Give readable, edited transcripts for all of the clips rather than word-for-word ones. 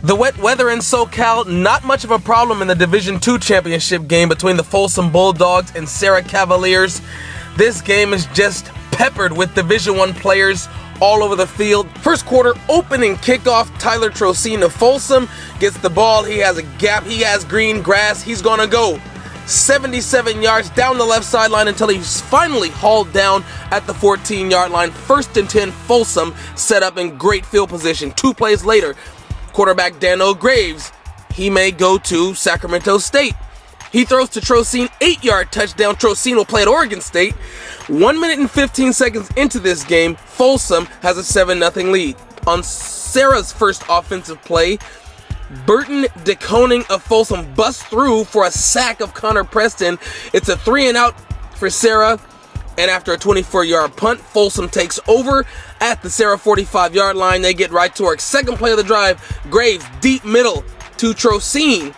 The wet weather in SoCal, not much of a problem in the Division II championship game between the Folsom Bulldogs and Serra Cavaliers. This game is just peppered with Division I players all over the field. First quarter opening kickoff, Tyler Trocine of Folsom gets the ball. He has a gap. He has green grass. He's going to go 77 yards down the left sideline until he's finally hauled down at the 14-yard line. 1st and 10, Folsom set up in great field position. 2 plays later, quarterback Dano Graves, he may go to Sacramento State. He throws to Trocine, 8-yard touchdown. Trocine will play at Oregon State. 1 minute and 15 seconds into this game, Folsom has a 7-0 lead. On Serra's first offensive play, Burton DeConing of Folsom busts through for a sack of Connor Preston. It's a 3-and-out for Serra, and after a 24-yard punt, Folsom takes over at the Serra 45-yard line. They get right to work. Second play of the drive, Graves deep middle to Trocine,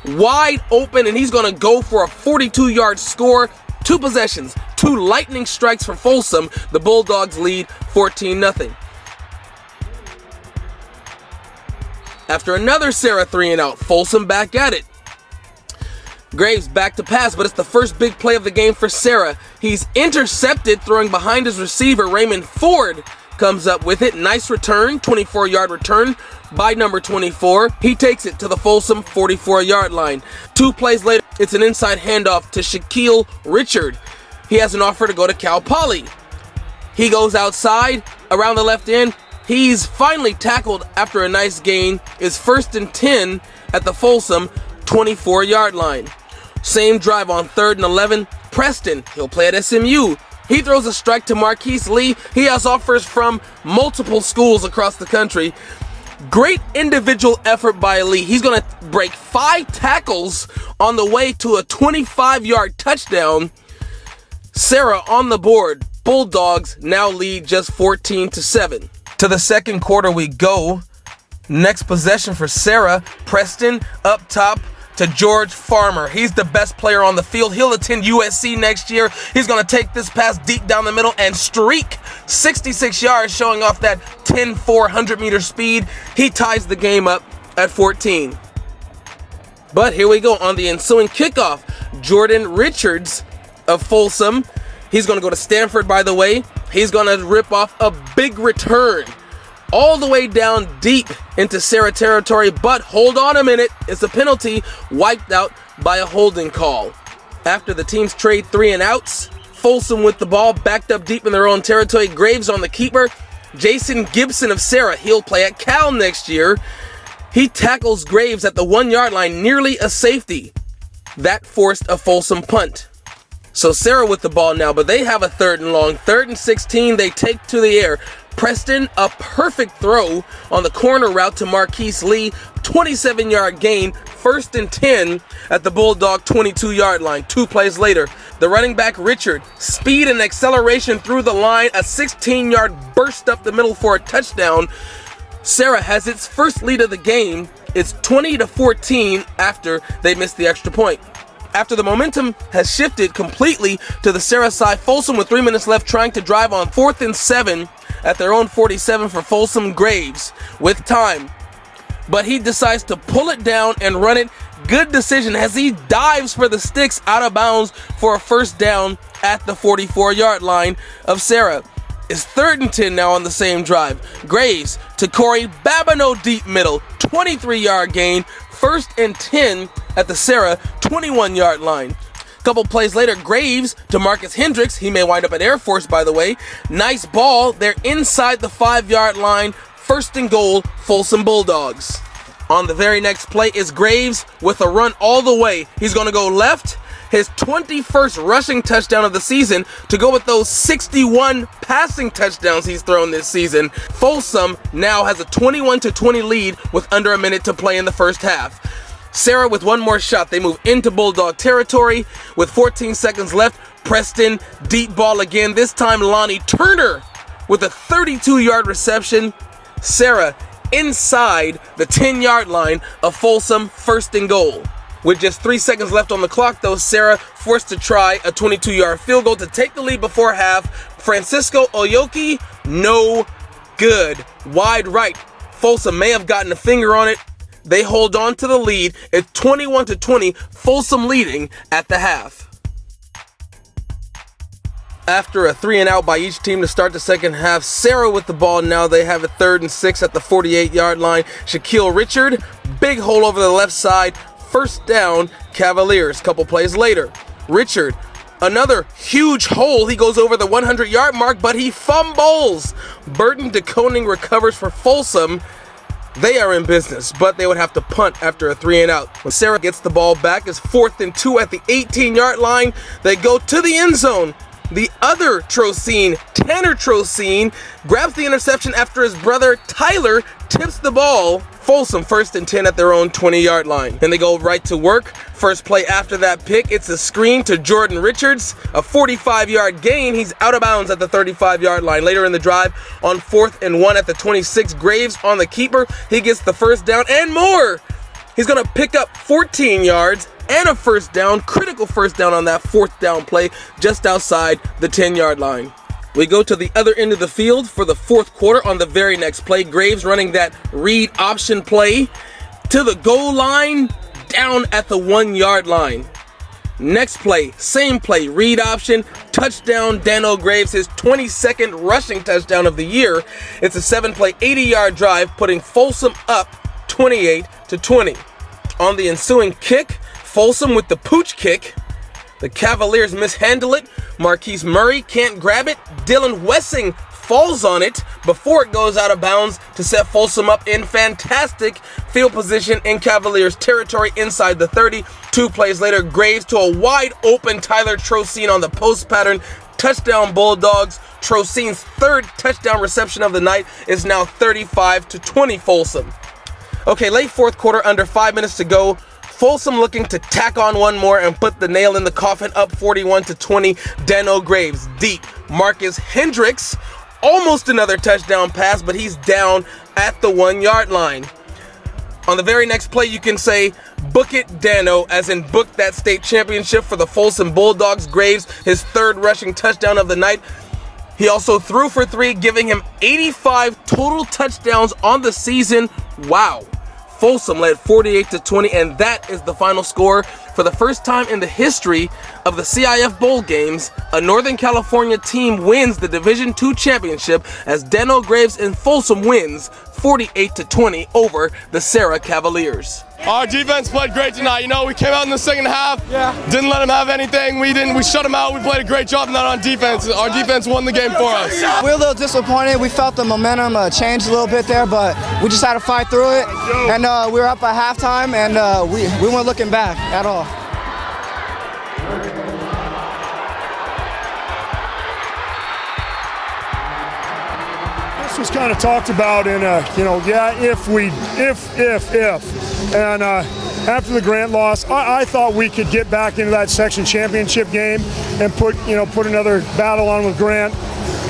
wide open, and he's going to go for a 42-yard score. 2 possessions, 2 lightning strikes for Folsom. The Bulldogs lead 14-0. After another Serra 3-and-out, Folsom back at it. Graves back to pass, but it's the first big play of the game for Serra. He's intercepted, throwing behind his receiver. Raymond Ford comes up with it. Nice return, 24-yard return by number 24. He takes it to the Folsom 44-yard line. 2 plays later, it's an inside handoff to Shaquille Richard. He has an offer to go to Cal Poly. He goes outside around the left end. He's finally tackled after a nice gain. It's 1st and 10 at the Folsom 24-yard line. Same drive on 3rd and 11. Preston, he'll play at SMU. He throws a strike to Marquise Lee. He has offers from multiple schools across the country. Great individual effort by Lee. He's going to break 5 tackles on the way to a 25-yard touchdown. Serra on the board. Bulldogs now lead just 14-7. To the second quarter we go. Next possession for Serra. Preston up top to George Farmer. He's the best player on the field. He'll attend USC next year. He's going to take this pass deep down the middle and streak 66 yards, showing off that 10-4 100-meter speed. He ties the game up at 14. But here we go on the ensuing kickoff. Jordan Richards of Folsom. He's going to go to Stanford, by the way. He's going to rip off a big return all the way down deep into Serra territory, but hold on a minute, it's a penalty, wiped out by a holding call. After the teams trade 3-and-outs, Folsom with the ball, backed up deep in their own territory. Graves on the keeper. Jason Gibson of Serra, he'll play at Cal next year. He tackles Graves at the 1-yard line, nearly a safety. That forced a Folsom punt. So Serra with the ball now, but they have a 3rd and long. 3rd and 16, they take to the air. Preston, a perfect throw on the corner route to Marquise Lee. 27-yard gain, 1st and 10 at the Bulldog 22-yard line. 2 plays later, the running back Richard, speed and acceleration through the line, a 16-yard burst up the middle for a touchdown. Serra has its first lead of the game. It's 20-14 after they missed the extra point. After the momentum has shifted completely to the Serra side, Folsom with 3 minutes left trying to drive on 4th and 7 at their own 47 for Folsom. Graves with time, but he decides to pull it down and run it. Good decision as he dives for the sticks out of bounds for a 1st down at the 44-yard line of Serra. It's 3rd and 10 now on the same drive. Graves to Corey Babineau deep middle, 23-yard gain, 1st and 10 at the Serra 21-yard line. Couple plays later, Graves to Marcus Hendricks. He may wind up at Air Force, by the way. Nice ball. They're inside the 5-yard line. 1st and goal, Folsom Bulldogs. On the very next play is Graves with a run all the way. He's going to go left. His 21st rushing touchdown of the season to go with those 61 passing touchdowns he's thrown this season. Folsom now has a 21-20 lead with under a minute to play in the first half. Serra with one more shot. They move into Bulldog territory with 14 seconds left. Preston, deep ball again. This time Lonnie Turner with a 32-yard reception. Serra inside the 10-yard line of Folsom, 1st and goal. With just 3 seconds left on the clock, though, Serra forced to try a 22-yard field goal to take the lead before half. Francisco Oyoki, no good. Wide right. Folsom may have gotten a finger on it. They hold on to the lead. It's 21-20, Folsom leading at the half. After a 3-and-out by each team to start the second half, Serra with the ball now. They have it 3rd and 6 at the 48-yard line. Shaquille Richard, big hole over the left side. First down, Cavaliers. Couple plays later, Richard, another huge hole. He goes over the 100-yard mark, but he fumbles. Burton DeConing recovers for Folsom. They are in business, but they would have to punt after a 3-and-out. When Serra gets the ball back, it's 4th and 2 at the 18-yard line. They go to the end zone. The other Trocine, Tanner Trocine, grabs the interception after his brother Tyler tips the ball. Folsom 1st and 10 at their own 20-yard line. Then they go right to work. First play after that pick, it's a screen to Jordan Richards. A 45-yard gain. He's out of bounds at the 35-yard line. Later in the drive, on 4th and 1 at the 26, Graves on the keeper. He gets the first down and more. He's going to pick up 14 yards and a first down, critical first down on that 4th down play just outside the 10-yard line. We go to the other end of the field for the 4th quarter on the very next play. Graves running that read option play to the goal line, down at the 1-yard line. Next play, same play, read option, touchdown, Dano Graves, his 22nd rushing touchdown of the year. It's a 7-play, 80-yard drive, putting Folsom up 28-20. On the ensuing kick, Folsom with the pooch kick. The Cavaliers mishandle it. Marquise Murray can't grab it. Dylan Wessing falls on it before it goes out of bounds to set Folsom up in fantastic field position in Cavaliers territory inside the 30. 2 plays later, Graves to a wide open Tyler Trocine on the post pattern. Touchdown Bulldogs. Trocine's 3rd touchdown reception of the night is now 35-20 Folsom. Okay, late 4th quarter, under 5 minutes to go. Folsom looking to tack on one more and put the nail in the coffin, up 41-20. Dano Graves deep. Marcus Hendricks, almost another touchdown pass, but he's down at the 1-yard line. On the very next play, you can say, book it, Dano, as in book that state championship for the Folsom Bulldogs. Graves, his 3rd rushing touchdown of the night. He also threw for 3, giving him 85 total touchdowns on the season. Wow. Folsom led 48-20, and that is the final score. For the first time in the history of the CIF Bowl games, a Northern California team wins the Division II championship as Dano Graves and Folsom wins 48-20 over the Serra Cavaliers. Our defense played great tonight. You know, we came out in the second half, didn't let them have anything. We shut them out. We played a great job tonight on defense. Our defense won the game for us. We're a little disappointed. We felt the momentum change a little bit there, but we just had to fight through it. And we were up at halftime, and we weren't looking back at all. This was kind of talked about in if. And after the Grant loss, I thought we could get back into that section championship game and put another battle on with Grant.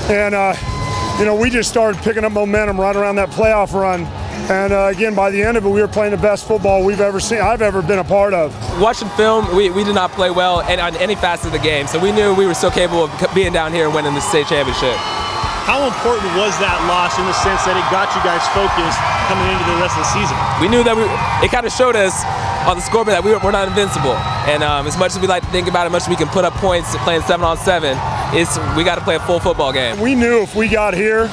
And we just started picking up momentum right around that playoff run. And again, by the end of it, we were playing the best football I've ever been a part of. Watching film, we did not play well on any facet of the game, so we knew we were still capable of being down here and winning the state championship. How important was that loss in the sense that it got you guys focused coming into the rest of the season? We knew that it kind of showed us on the scoreboard that we're not invincible. And as much as we like to think about it, as much as we can put up points playing 7-on-7, we got to play a full football game. We knew if we got here,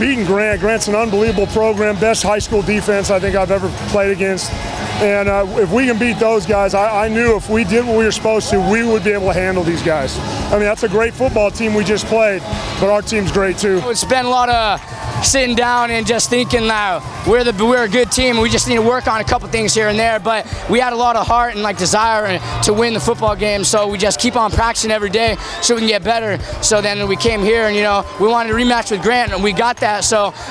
beating Grant's an unbelievable program, best high school defense I think I've ever played against. And if we can beat those guys, I knew if we did what we were supposed to, we would be able to handle these guys. I mean, that's a great football team we just played, but our team's great too. It's been a lot of sitting down and just thinking that we're a good team. We just need to work on a couple things here and there, but we had a lot of heart and desire to win the football game, so we just keep on practicing every day so we can get better. So then we came here and we wanted to rematch with Grant and we got that.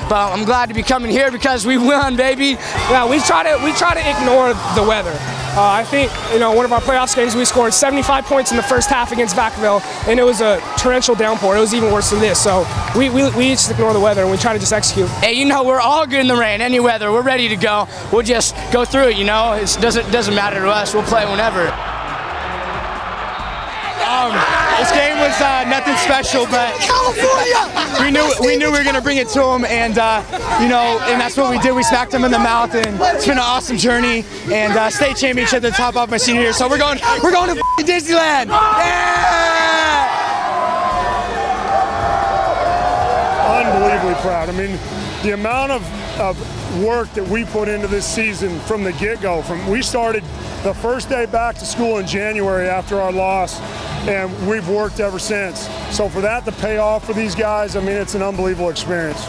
But I'm glad to be coming here because we won, baby. Yeah, we try to ignore the weather. I think one of our playoffs games we scored 75 points in the first half against Vacaville, and it was a torrential downpour. It was even worse than this. So we just ignore the weather and we try to just execute. Hey, we're all good in the rain, any weather. We're ready to go. We'll just go through it. It doesn't matter to us. We'll play whenever. This game was nothing special, but we knew we were gonna bring it to them, and and that's what we did. We smacked them in the mouth, and it's been an awesome journey. And state championship to top off my senior year. So we're going to Disneyland. Yeah! Unbelievably proud. I mean, the amount of work that we put into this season from the get-go. We started the first day back to school in January after our loss, and we've worked ever since. So for that to pay off for these guys, I mean, it's an unbelievable experience.